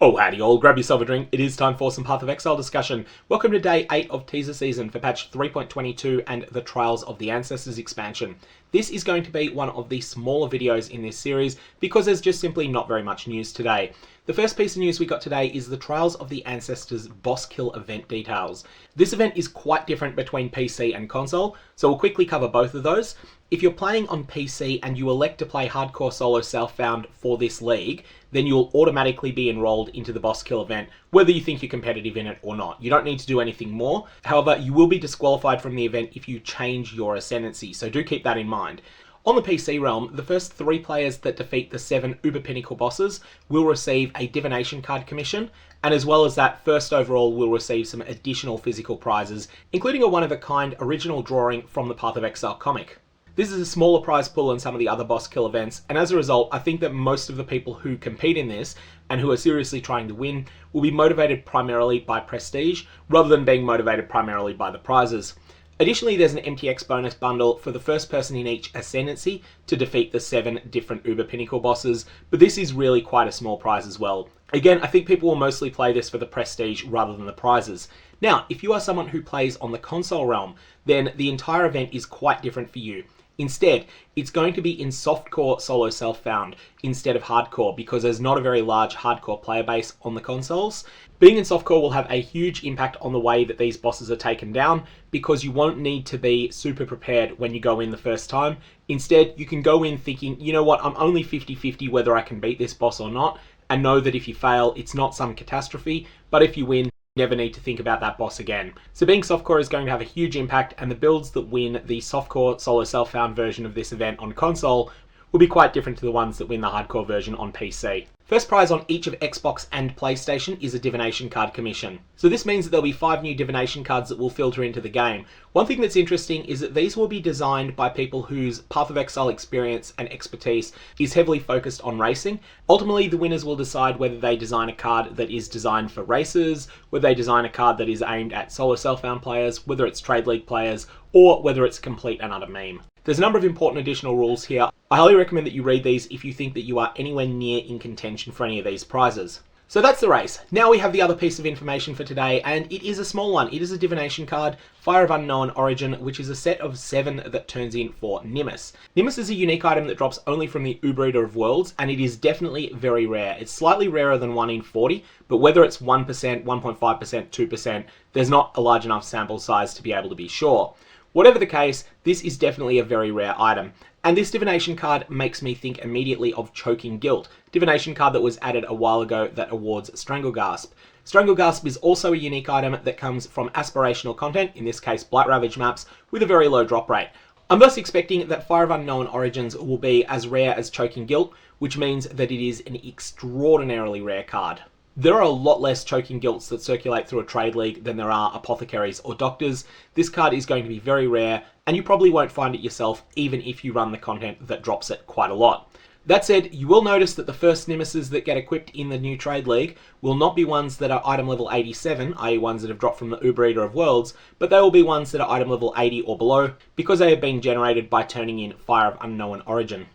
Oh, howdy all, grab yourself a drink. It is time for some PathOfExile discussion. Welcome to day 8 of teaser season for patch 3.22 and the Trials of the Ancestors expansion. This is going to be one of the smaller videos in this series because there's just simply not very much news today. The first piece of news we got today is the Trials of the Ancestors boss kill event details. This event is quite different between PC and console, so we'll quickly cover both of those. If you're playing on PC and you elect to play Hardcore Solo Self-Found for this league, then you'll automatically be enrolled into the boss kill event, whether you think you're competitive in it or not. You don't need to do anything more. However, you will be disqualified from the event if you change your Ascendancy, so do keep that in mind. On the PC realm, the first 3 players that defeat the 7 Uber Pinnacle bosses will receive a Divination card commission, and as well as that, first overall will receive some additional physical prizes, including a one-of-a-kind original drawing from the PathOfExile comic. This is a smaller prize pool than some of the other boss kill events, and as a result, I think that most of the people who compete in this, and who are seriously trying to win, will be motivated primarily by prestige, rather than being motivated primarily by the prizes. Additionally, there's an MTX bonus bundle for the first person in each Ascendancy to defeat the 7 different Uber Pinnacle bosses, but this is really quite a small prize as well. Again, I think people will mostly play this for the prestige rather than the prizes. Now, if you are someone who plays on the console realm, then the entire event is quite different for you. Instead, it's going to be in softcore solo self-found instead of hardcore because there's not a very large hardcore player base on the consoles. Being in softcore will have a huge impact on the way that these bosses are taken down because you won't need to be super prepared when you go in the first time. Instead, you can go in thinking, you know what, I'm only 50-50 whether I can beat this boss or not, and know that if you fail, it's not some catastrophe, but if you win, never need to think about that boss again. So being softcore is going to have a huge impact, and the builds that win the softcore solo self-found version of this event on console will be quite different to the ones that win the hardcore version on PC. First prize on each of Xbox and PlayStation is a Divination card commission. So this means that there'll be 5 new Divination cards that will filter into the game. One thing that's interesting is that these will be designed by people whose PathOfExile experience and expertise is heavily focused on racing. Ultimately, the winners will decide whether they design a card that is designed for racers, whether they design a card that is aimed at solo self-found players, whether it's Trade League players, or whether it's complete and utter meme. There's a number of important additional rules here. I highly recommend that you read these if you think that you are anywhere near in contention for any of these prizes. So that's the race. Now we have the other piece of information for today, and it is a small one. It is a Divination card, Fire of Unknown Origin, which is a set of 7 that turns in for Nimis. Nimis is a unique item that drops only from the Ubreader of Worlds, and it is definitely very rare. It's slightly rarer than 1 in 40, but whether it's 1%, 1.5%, 2%, there's not a large enough sample size to be able to be sure. Whatever the case, this is definitely a very rare item. And this Divination card makes me think immediately of Choking Guilt, Divination card that was added a while ago that awards Stranglegasp. Stranglegasp is also a unique item that comes from aspirational content, in this case Blight Ravage maps, with a very low drop rate. I'm thus expecting that Fire of Unknown Origins will be as rare as Choking Guilt, which means that it is an extraordinarily rare card. There are a lot less Choking Guilts that circulate through a trade league than there are apothecaries or doctors. This card is going to be very rare, and you probably won't find it yourself even if you run the content that drops it quite a lot. That said, you will notice that the first Nimises that get equipped in the new trade league will not be ones that are item level 87, i.e. ones that have dropped from the Ubreader of Worlds, but they will be ones that are item level 80 or below because they have been generated by turning in Fire of Unknown Origin.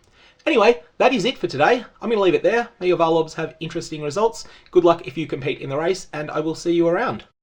Anyway, that is it for today. I'm going to leave it there. May your Varlobs have interesting results. Good luck if you compete in the race, and I will see you around.